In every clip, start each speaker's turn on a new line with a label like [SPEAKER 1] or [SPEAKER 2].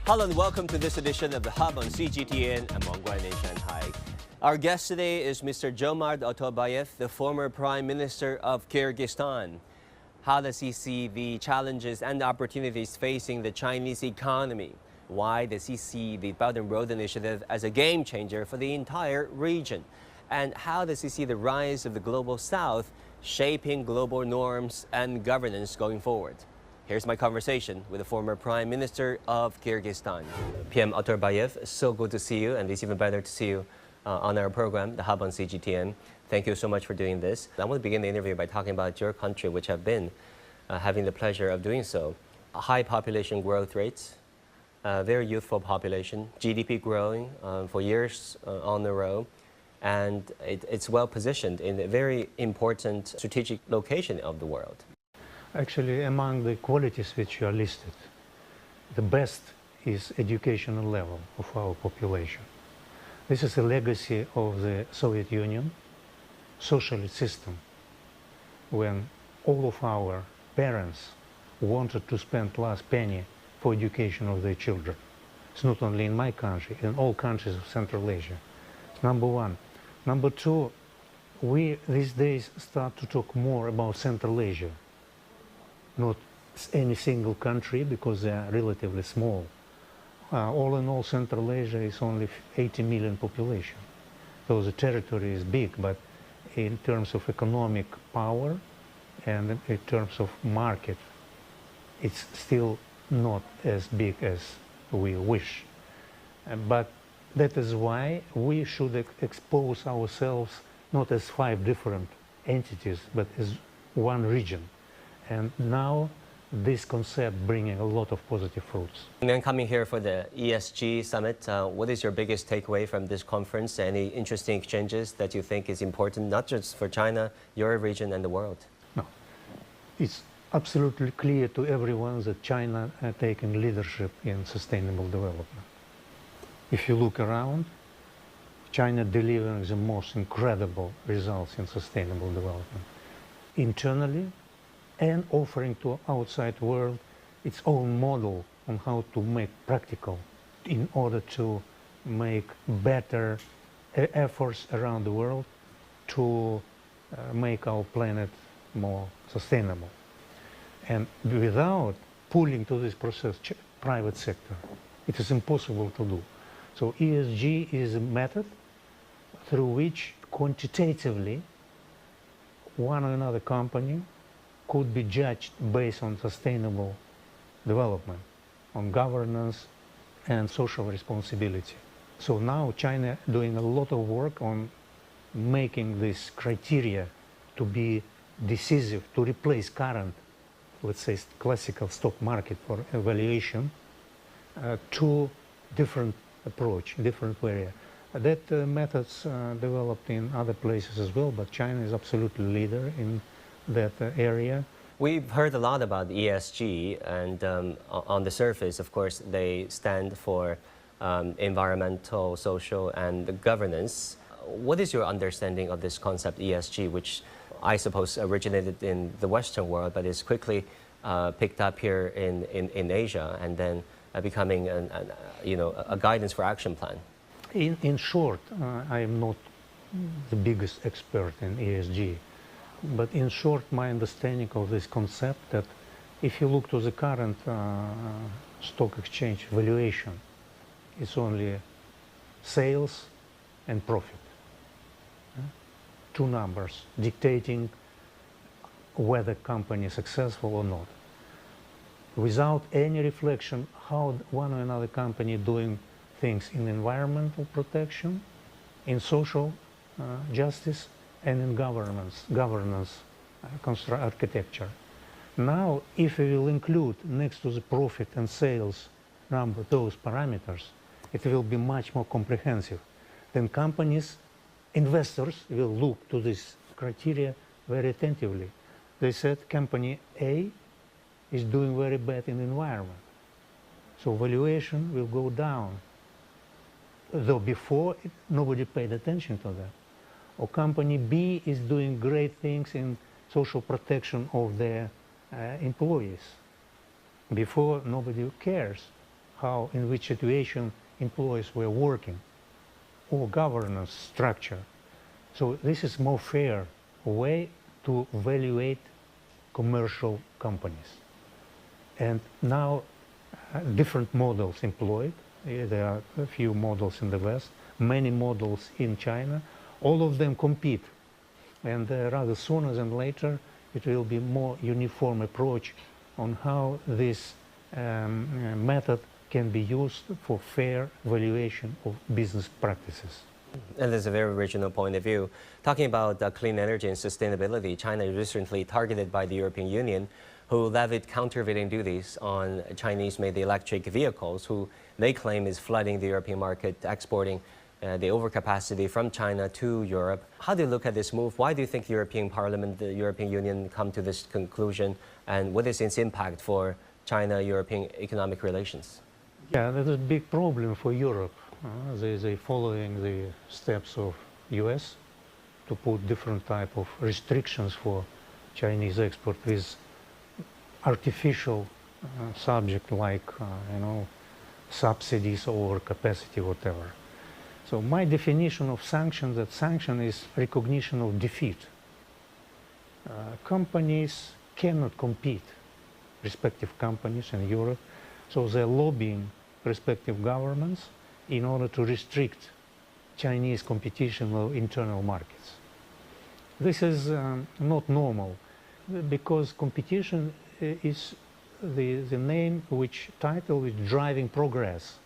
[SPEAKER 1] Hello and welcome to this edition of The Hub on CGTN. I'm Wang Guan in Shanghai. Our guest today is Mr. Djoomart Otorbaev, the former Prime Minister of Kyrgyzstan. How does he see the challenges and opportunities facing the Chinese economy? Why does he see the Belt and Road Initiative as a game changer for the entire region? And how does he see the rise of the Global South shaping global norms and governance going forward? Here's my conversation with the former Prime Minister of Kyrgyzstan. PM Otorbaev, so good to see you, and it's even better to see you on our program, The Hub on CGTN. Thank you so much for doing this. I want to begin the interview by talking about your country, which have been having the pleasure of doing so. High population growth rates, very youthful population, GDP growing for years on the row, and it's well positioned in a very important strategic location of the world.
[SPEAKER 2] Actually, among the qualities which are listed, the best is educational level of our population. This is a legacy of the Soviet Union socialist system, when all of our parents wanted to spend last penny for education of their children. It's not only in my country, in all countries of Central Asia. It's number one. Number two, we these days start to talk more about Central Asia. Not any single country, because they are relatively small. All in all, Central Asia is only 80 million population. So the territory is big, but in terms of economic power and in terms of market, it's still not as big as we wish. But that is why we should expose ourselves not as 5 different entities, but as one region. And now this concept bringing a lot of positive fruits.
[SPEAKER 1] And then coming here for the ESG summit, what is your biggest takeaway from this conference? Any interesting exchanges that you think is important, not just for China, your region and the world?
[SPEAKER 2] No, it's absolutely clear to everyone that China are taking leadership in sustainable development. If you look around, China delivering the most incredible results in sustainable development. Internally, and offering to outside world its own model on how to make practical in order to make better efforts around the world to make our planet more sustainable. And without pulling to this process private sector, it is impossible to do. So ESG is a method through which quantitatively one or another company could be judged based on sustainable development, on governance and social responsibility. So now China doing a lot of work on making this criteria to be decisive, to replace current, let's say, classical stock market for evaluation, to different approach, different area. That methods developed in other places as well, but China is absolutely leader in that area.
[SPEAKER 1] We've heard a lot about ESG, and on the surface, of course, they stand for environmental, social, and governance. What is your understanding of this concept ESG, which I suppose originated in the Western world, but is quickly picked up here in Asia, and then becoming a guidance for action plan?
[SPEAKER 2] In short, I am not the biggest expert in ESG. But in short, my understanding of this concept that if you look to the current stock exchange valuation, it's only sales and profit. Two numbers dictating whether company is successful or not. Without any reflection how one or another company doing things in environmental protection, in social justice, and in governance architecture. Now, if we will include next to the profit and sales number those parameters, it will be much more comprehensive. Then companies, investors will look to this criteria very attentively. They said company A is doing very bad in environment, so valuation will go down. Though before nobody paid attention to that. Or company B is doing great things in social protection of their employees. Before, nobody cares how, in which situation employees were working, or governance structure. So this is more fair way to evaluate commercial companies. And now different models employed. There are a few models in the West, many models in China. All of them compete. And rather sooner than later, it will be more uniform approach on how this method can be used for fair valuation of business practices.
[SPEAKER 1] And there's a very original point of view. Talking about clean energy and sustainability, China is recently targeted by the European Union, who levied countervailing duties on Chinese-made electric vehicles, who they claim is flooding the European market, exporting the overcapacity from China to Europe. How do you look at this move? Why do you think the European Parliament, the European Union come to this conclusion? And what is its impact for China-European economic relations?
[SPEAKER 2] Yeah, that is a big problem for Europe. They're following the steps of US to put different type of restrictions for Chinese export with artificial subject like, subsidies or capacity, whatever. So my definition of sanction, that sanction is recognition of defeat. Companies cannot compete, respective companies in Europe, so they're lobbying respective governments in order to restrict Chinese competition of internal markets. This is not normal, because competition is the name which title is driving progress.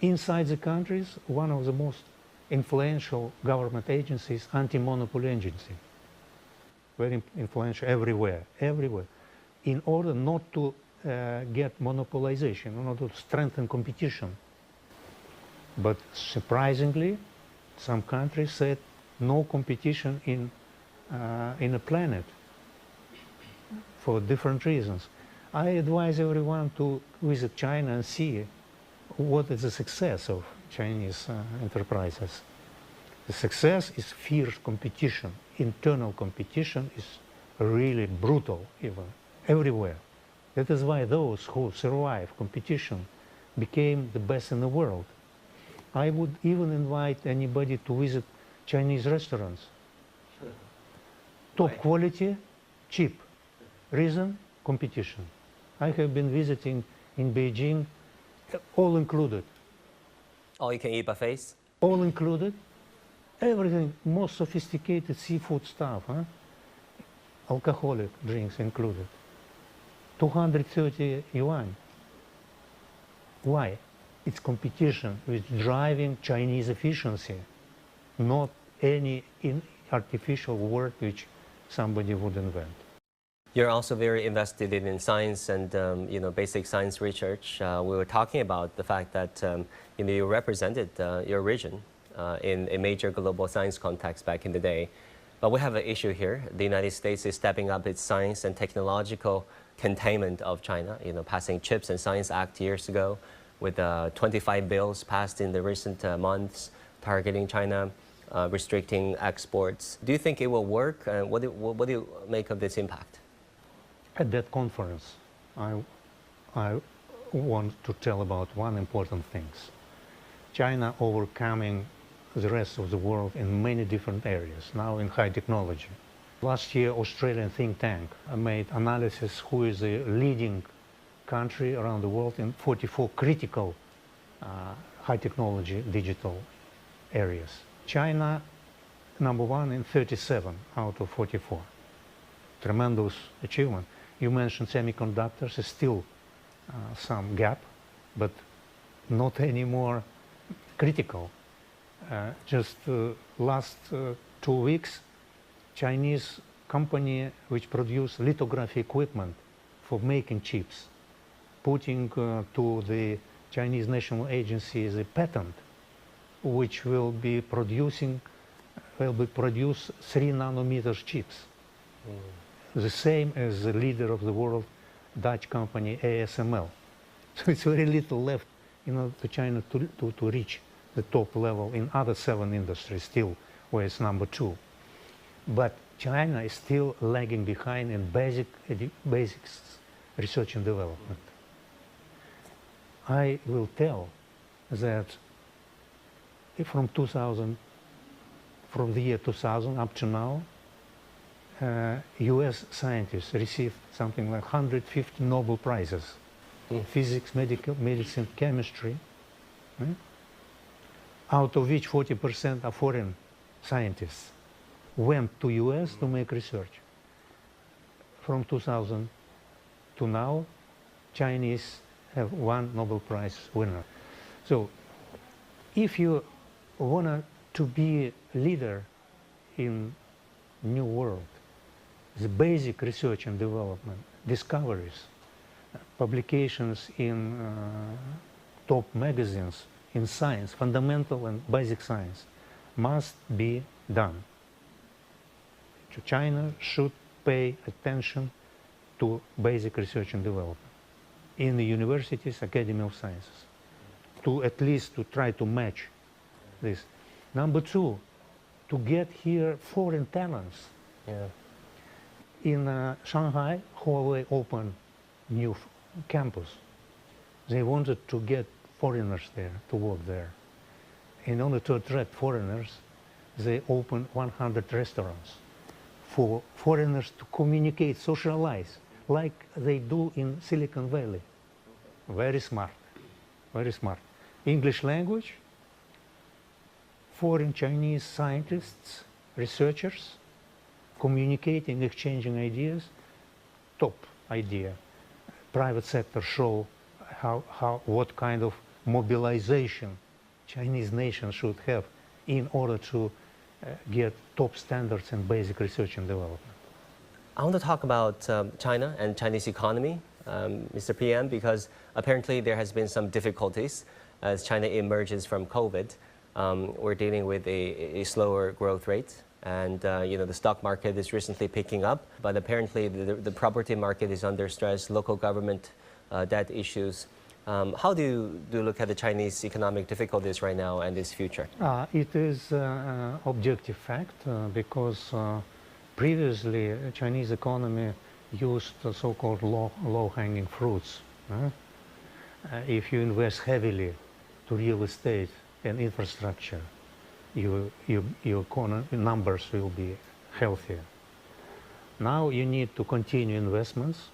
[SPEAKER 2] Inside the countries, one of the most influential government agencies, anti-monopoly agency, very influential everywhere, in order not to get monopolization, in order to strengthen competition. But surprisingly, some countries said no competition in a planet for different reasons. I advise everyone to visit China and see what is the success of Chinese enterprises. The success is fierce competition. Internal competition is really brutal, even everywhere. That is why those who survive competition became the best in the world. I would even invite anybody to visit Chinese restaurants. Top quality, cheap. Reason? Competition. I have been visiting in Beijing, all included.
[SPEAKER 1] All you can eat buffets?
[SPEAKER 2] All included. Everything, most sophisticated seafood stuff, alcoholic drinks included. 230 yuan. Why? It's competition with driving Chinese efficiency, not any artificial word which somebody would invent.
[SPEAKER 1] You're also very invested in science and basic science research. We were talking about the fact that you represented your region in a major global science context back in the day. But we have an issue here. The United States is stepping up its science and technological containment of China, passing CHIPS and Science Act years ago, with 25 bills passed in the recent months targeting China, restricting exports. Do you think it will work? What do you make of this impact?
[SPEAKER 2] At that conference, I want to tell about one important thing. China overcoming the rest of the world in many different areas, now in high technology. Last year, Australian think tank made analysis who is the leading country around the world in 44 critical high technology digital areas. China, number one in 37 out of 44. Tremendous achievement. You mentioned semiconductors, is still some gap, but not anymore critical. Just last 2 weeks, Chinese company which produce lithography equipment for making chips, putting to the Chinese National Agency the patent, which will be produce 3 nanometers chips. The same as the leader of the world, Dutch company ASML. So it's very little left for China to reach the top level in other 7 industries still, where it's number 2. But China is still lagging behind in basic research and development. I will tell that if from the year 2000 up to now, US scientists received something like 150 Nobel Prizes. Physics, medicine, chemistry, out of which 40% are foreign scientists, went to US to make research. From 2000 to now, Chinese have one Nobel Prize winner. So if you want to be a leader in new world, the basic research and development, discoveries, publications in top magazines in science, fundamental and basic science, must be done. China should pay attention to basic research and development in the universities, Academy of Sciences, to at least to try to match this. Number two, to get here foreign talents.
[SPEAKER 1] Yeah.
[SPEAKER 2] In Shanghai, Huawei opened new campus. They wanted to get foreigners there, to work there. In order to attract foreigners, they opened 100 restaurants for foreigners to communicate, socialize, like they do in Silicon Valley. Very smart, very smart. English language, foreign Chinese scientists, researchers, communicating, exchanging ideas, top idea. Private sector show what kind of mobilization Chinese nation should have in order to get top standards in basic research and development.
[SPEAKER 1] I want to talk about China and Chinese economy, Mr. PM, because apparently there has been some difficulties as China emerges from COVID. We're dealing with a slower growth rate, and the stock market is recently picking up, but apparently the property market is under stress, local government debt issues. How do you look at the Chinese economic difficulties right now and its future?
[SPEAKER 2] It is objective fact because previously Chinese economy used so-called low-hanging fruits. If you invest heavily to real estate and infrastructure, your numbers will be healthier. Now you need to continue investments,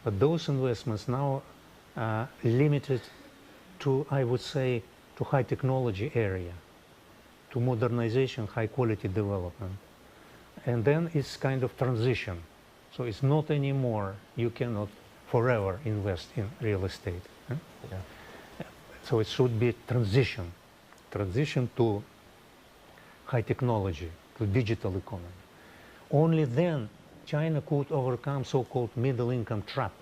[SPEAKER 2] but those investments now are limited to, I would say, to high technology area, to modernization, high quality development. And then it's kind of transition. So it's not anymore, you cannot forever invest in real estate. Yeah. So it should be transition to high technology, to digital economy. Only then China could overcome so-called middle income trap.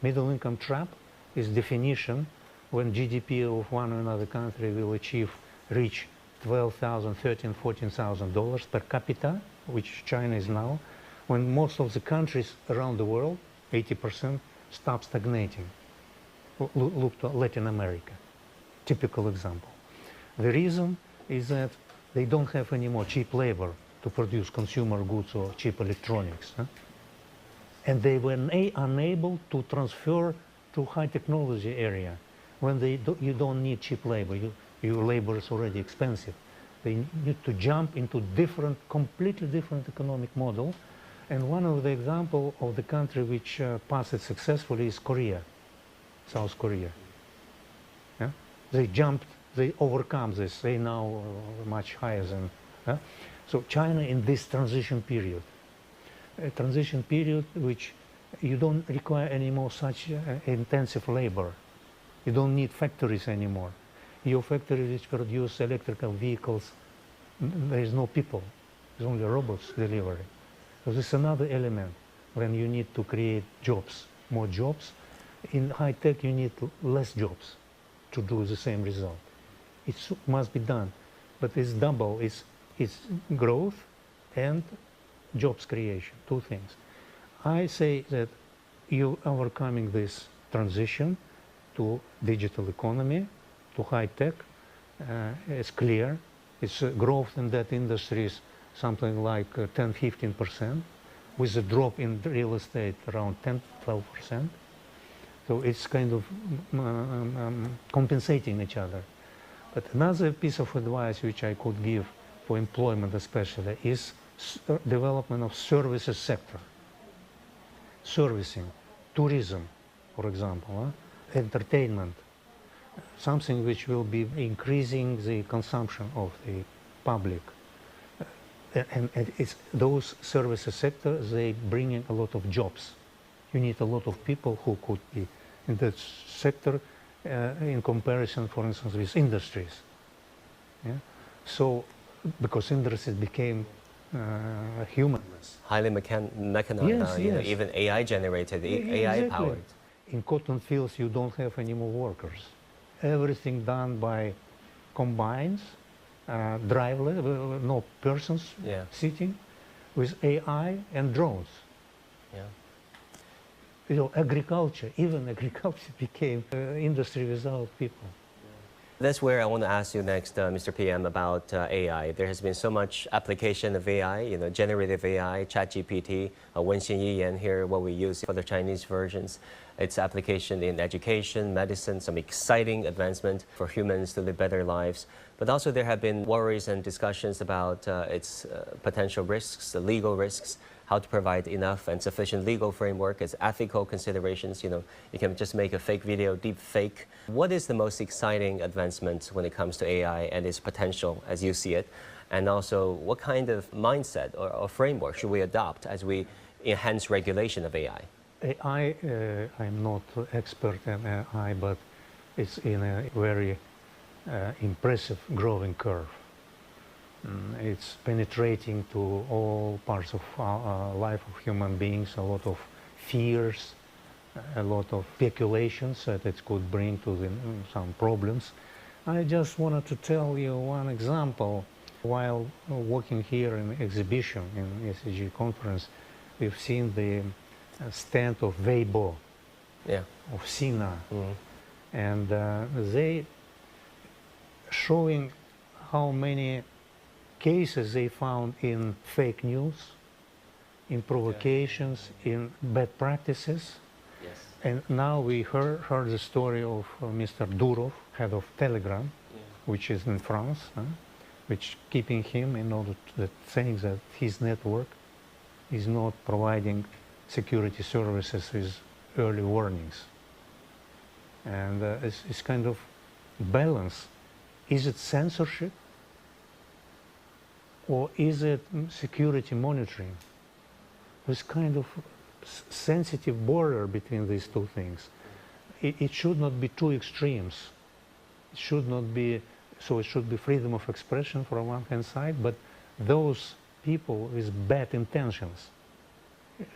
[SPEAKER 2] Middle income trap is definition when GDP of one or another country will reach $12,000, $13,000, $14,000 per capita, which China is now, when most of the countries around the world, 80%, stop stagnating. Look to Latin America, typical example. The reason is that they don't have any more cheap labor to produce consumer goods or cheap electronics. And they were unable to transfer to high technology area when you don't need cheap labor. Your labor is already expensive. They need to jump into completely different economic model. And one of the examples of the country which passed it successfully is Korea, South Korea. Yeah? They overcome this. They now much higher than. So China in this transition period, a transition period which you don't require any more such intensive labor. You don't need factories anymore. Your factories which produce electrical vehicles, there is no people. There's only robots delivering. So this is another element when you need to create jobs, more jobs. In high tech, you need less jobs to do the same result. It must be done, but it's double. It's growth and jobs creation, two things. I say that you overcoming this transition to digital economy, to high tech, is clear. Its growth in that industry is something like 10-15%, with a drop in real estate around 10-12%. So it's kind of compensating each other. But another piece of advice which I could give for employment especially is development of services sector. Servicing, tourism, for example, entertainment, something which will be increasing the consumption of the public. And it's those services sectors, they bring in a lot of jobs. You need a lot of people who could be in that sector in comparison, for instance, with industries. Yeah? So, because industries became humanless.
[SPEAKER 1] Highly mechanized,
[SPEAKER 2] Yes,
[SPEAKER 1] you know,
[SPEAKER 2] yes.
[SPEAKER 1] even AI generated, AI
[SPEAKER 2] Exactly.
[SPEAKER 1] powered.
[SPEAKER 2] In cotton fields, you don't have any more workers. Everything done by combines, driverless, no persons
[SPEAKER 1] Yeah.
[SPEAKER 2] sitting, with AI and drones.
[SPEAKER 1] Yeah.
[SPEAKER 2] You know, agriculture, even agriculture became industry without people.
[SPEAKER 1] That's where I want to ask you next, Mr. PM, about AI. There has been so much application of AI, you know, generative AI, ChatGPT, Wenxin Yiyan here, what we use for the Chinese versions. Its application in education, medicine, some exciting advancement for humans to live better lives. But also there have been worries and discussions about its potential risks, the legal risks, how to provide enough and sufficient legal framework, its ethical considerations. You know, you can just make a fake video, deep fake. What is the most exciting advancement when it comes to AI and its potential as you see it? And also, what kind of mindset or framework should we adopt as we enhance regulation of AI?
[SPEAKER 2] AI, I'm not expert in AI, but it's in a very impressive growing curve. It's penetrating to all parts of life of human beings, a lot of fears, a lot of speculations that it could bring to some problems. I just wanted to tell you one example. While working here in the exhibition in ESG conference, we've seen the stand of Weibo,
[SPEAKER 1] Yeah.
[SPEAKER 2] of Sina,
[SPEAKER 1] Mm-hmm.
[SPEAKER 2] and they showing how many cases they found in fake news, in provocations, in bad practices.
[SPEAKER 1] Yes.
[SPEAKER 2] And now we heard the story of Mr. Durov, head of Telegram, which is in France, which keeping him in order to saying that his network is not providing security services with early warnings. And it's kind of balance. Is it censorship? Or is it security monitoring? There's kind of sensitive border between these two things. It should not be two extremes. It should not be, so it should be freedom of expression from one hand side, but those people with bad intentions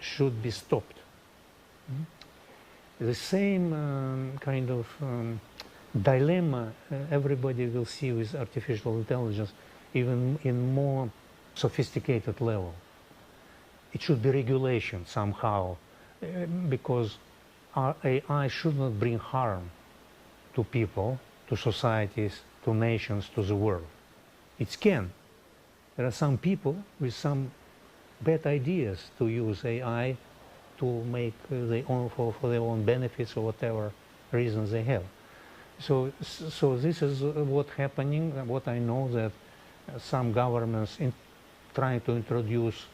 [SPEAKER 2] should be stopped. The same kind of dilemma everybody will see with artificial intelligence, even in more sophisticated level. It should be regulation somehow, because our AI should not bring harm to people, to societies, to nations, to the world. It can. There are some people with some bad ideas to use AI to make their own, for their own benefits or whatever reasons they have. So this is what's happening. What I know that some governments trying to introduce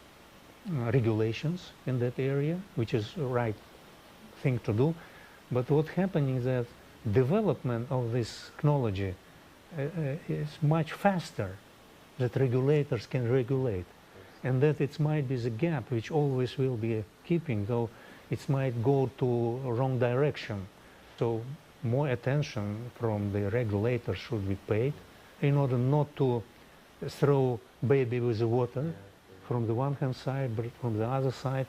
[SPEAKER 2] regulations in that area, which is the right thing to do. But what's happening is that development of this technology is much faster that regulators can regulate. And that it might be the gap which always will be keeping, though it might go to a wrong direction. So more attention from the regulators should be paid in order not to throw baby with the water from the one hand side, but from the other side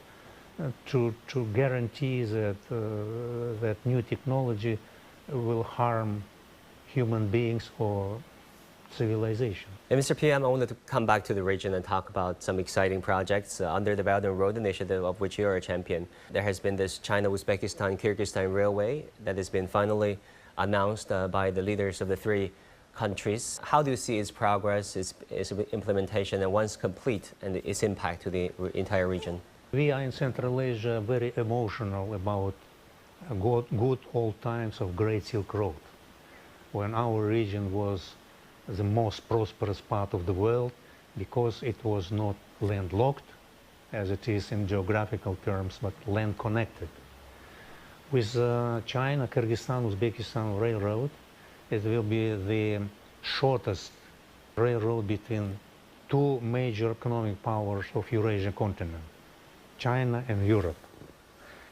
[SPEAKER 2] to guarantee that that new technology will harm human beings or civilization.
[SPEAKER 1] And Mr. PM, I wanted to come back to the region and talk about some exciting projects under the Belt and Road Initiative, of which you are a champion. There has been this China-Uzbekistan-Kyrgyzstan railway that has been finally announced by the leaders of the three countries. How do you see its progress, its implementation, and once complete, and its impact to the entire region?
[SPEAKER 2] We are in Central Asia very emotional about good old times of Great Silk Road, when our region was the most prosperous part of the world because it was not landlocked, as it is in geographical terms, but land connected. With China-Kyrgyzstan-Uzbekistan railroad, it will be the shortest railroad between two major economic powers of Eurasian continent, China and Europe.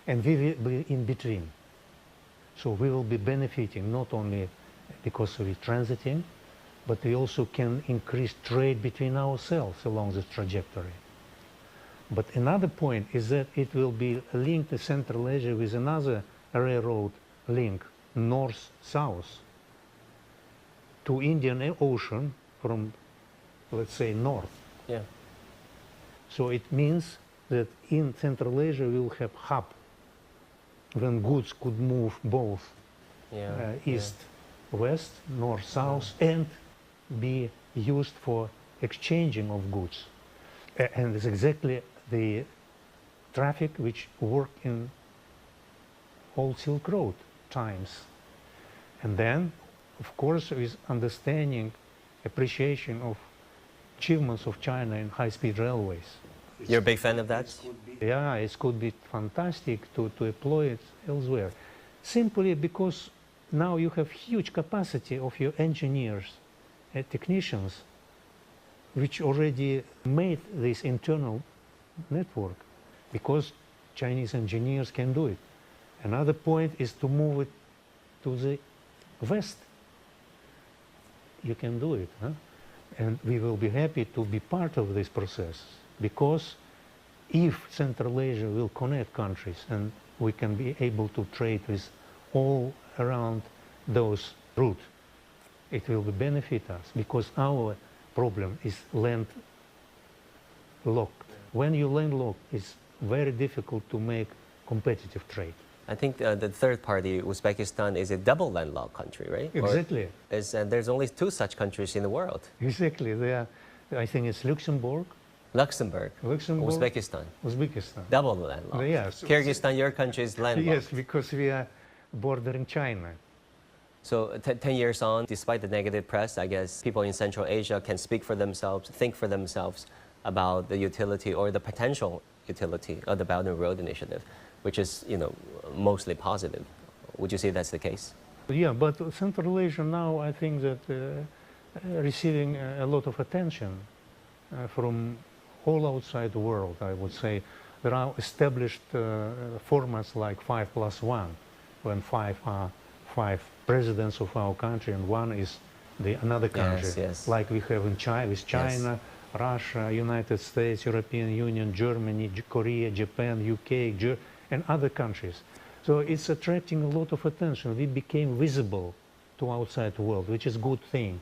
[SPEAKER 2] And we will be in between. So we will be benefiting not only because of it transiting, but we also can increase trade between ourselves along this trajectory. But another point is that it will be linked to Central Asia with another railroad link, north-south, to Indian Ocean from, let's say, north.
[SPEAKER 1] Yeah.
[SPEAKER 2] So it means that in Central Asia we will have hub when goods could move both east, west, north, south, and be used for exchanging of goods. And it's exactly the traffic which worked in old Silk Road times. And then, of course, with understanding, appreciation of achievements of China in high-speed railways.
[SPEAKER 1] You're a big fan of that?
[SPEAKER 2] Yeah, it could be fantastic to employ it elsewhere. Simply because now you have huge capacity of your engineers and technicians which already made this internal network because Chinese engineers can do it. Another point is to move it to the west. You can do it, huh? And we will be happy to be part of this process because if Central Asia will connect countries and we can be able to trade with all around those routes, it will benefit us because our problem is landlocked. When you landlocked, it's very difficult to make competitive trade.
[SPEAKER 1] I think the third party, Uzbekistan, is a double landlocked country, right?
[SPEAKER 2] Exactly.
[SPEAKER 1] There's only two such countries in the world.
[SPEAKER 2] Exactly. I think it's Luxembourg,
[SPEAKER 1] Uzbekistan. Double landlocked.
[SPEAKER 2] Yes.
[SPEAKER 1] Kyrgyzstan, your country is landlocked.
[SPEAKER 2] Yes, because we are bordering China.
[SPEAKER 1] So 10 years on, despite the negative press, I guess people in Central Asia can speak for themselves, think for themselves about the utility or the potential utility of the Belt and Road Initiative, which is, mostly positive. Would you say that's the case?
[SPEAKER 2] Yeah, but Central Asia now, I think that receiving a lot of attention from all outside the world, I would say. There are established formats like 5+1, when five are presidents of our country and one is another country,
[SPEAKER 1] yes.
[SPEAKER 2] like we have in China, with China,
[SPEAKER 1] yes.
[SPEAKER 2] Russia, United States, European Union, Germany, Korea, Japan, UK, and other countries. So it's attracting a lot of attention. We became visible to outside world, which is a good thing.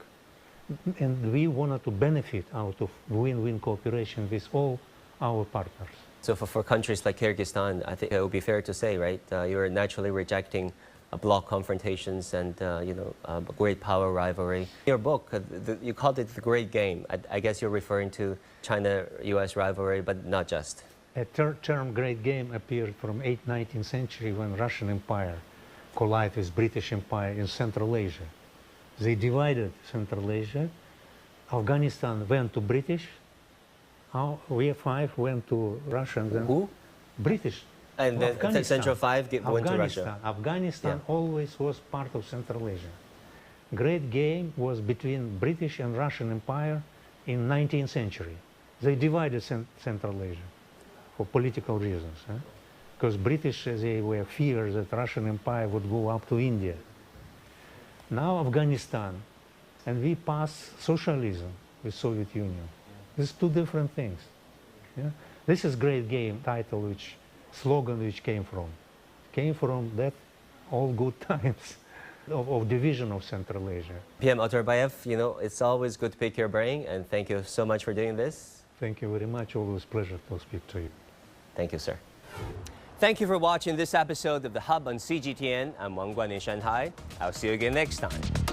[SPEAKER 2] And we wanted to benefit out of win-win cooperation with all our partners.
[SPEAKER 1] So for countries like Kyrgyzstan, I think it would be fair to say, right, you're naturally rejecting bloc confrontations and, great power rivalry. In your book, you called it the Great Game. I guess you're referring to China-US rivalry, but not just.
[SPEAKER 2] A term Great Game appeared from 19th century when Russian Empire collided with British Empire in Central Asia. They divided Central Asia. Afghanistan went to British. We five went to Russia. And then
[SPEAKER 1] who?
[SPEAKER 2] British.
[SPEAKER 1] And then Central Five went to Russia.
[SPEAKER 2] Afghanistan always was part of Central Asia. Great Game was between British and Russian Empire in 19th century. They divided Central Asia for political reasons. Because British, they were feared that Russian Empire would go up to India. Now Afghanistan, and we passed socialism with Soviet Union. These two different things. Yeah? This is Great Game title, slogan which came from that all good times of division of Central Asia.
[SPEAKER 1] PM Otorbaev, it's always good to pick your brain, and thank you so much for doing this.
[SPEAKER 2] Thank you very much. Always pleasure to speak to you.
[SPEAKER 1] Thank you, sir. Thank you for watching this episode of The Hub on CGTN. I'm Wang Guan in Shanghai. I'll see you again next time.